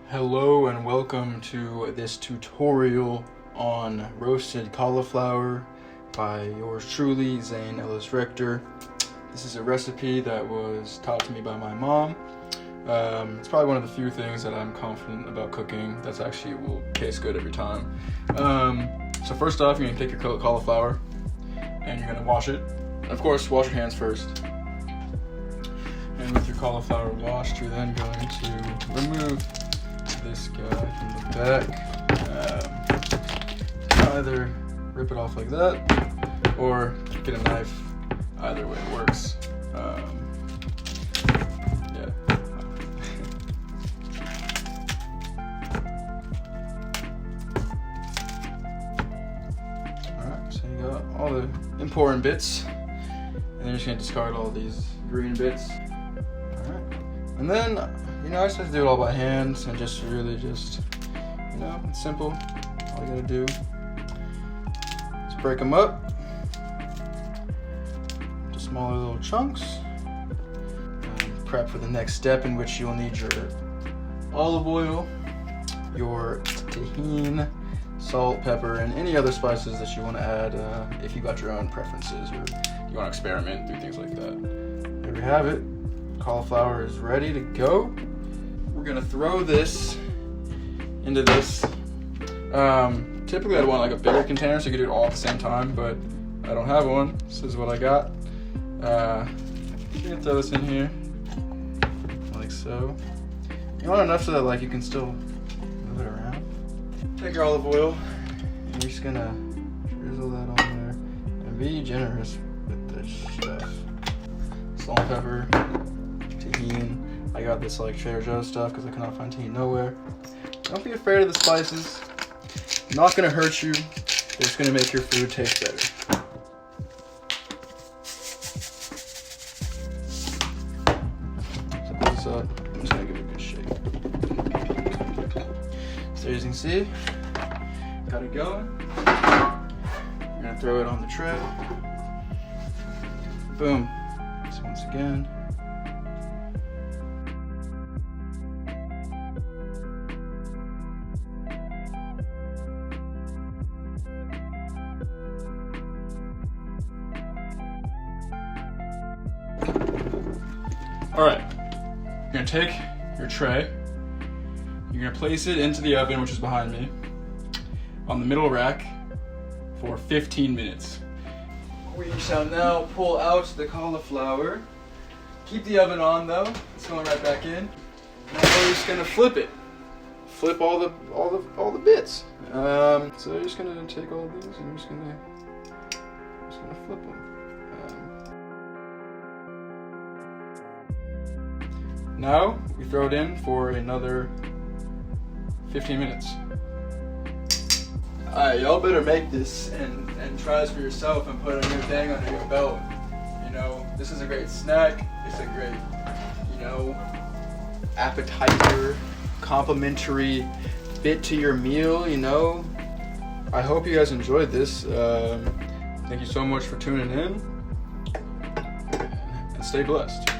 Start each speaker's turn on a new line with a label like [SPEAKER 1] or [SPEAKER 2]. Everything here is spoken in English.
[SPEAKER 1] Hello and welcome to this tutorial on roasted cauliflower by yours truly, Zane Ellis Rector. This is a recipe that was taught to me by my mom. It's probably one of the few things that I'm confident about cooking that's actually will taste good every time. So first off, you're going to take your cauliflower and you're going to wash it. Of course, wash your hands first. And with your cauliflower washed, you're then going to remove this guy from the back. Either rip it off like that or get a knife. Either way works. Yeah. Alright, so you got all the important bits. And then you're just going to discard all these green bits. Alright. And then, I just have to do it all by hand and just really it's simple. All you gotta do is break them up into smaller little chunks. And prep for the next step, in which you'll need your olive oil, your tajin, salt, pepper, and any other spices that you want to add if you got your own preferences or you want to experiment, do things like that. There we have it. Cauliflower is ready to go. We're gonna throw this into this. Typically I'd want like a bigger container so you could do it all at the same time, but I don't have one. This is what I got. You're gonna throw this in here, like so. You want enough so that you can still move it around. Take your olive oil, and you're just gonna drizzle that on there. And be generous with this stuff. Salt, pepper, tahini. I got this Trader Joe's stuff because I cannot find tahini nowhere. Don't be afraid of the spices. Not gonna hurt you. They're just gonna make your food taste better. So put this up. I'm just gonna give it a good shake. So as you can see, got it going. You're gonna throw it on the tray. Boom. So once again. Alright, you're going to take your tray, you're going to place it into the oven, which is behind me, on the middle rack for 15 minutes. We shall now pull out the cauliflower. Keep the oven on though, it's going right back in. Now we're just going to flip it. Flip all the bits. So you're just going to take all of these and you're just going to flip them. Now, we throw it in for another 15 minutes. Alright, y'all better make this and try this for yourself and put a new thing under your belt. This is a great snack. It's a great, appetizer, complimentary bit to your meal, I hope you guys enjoyed this. Thank you so much for tuning in, and stay blessed.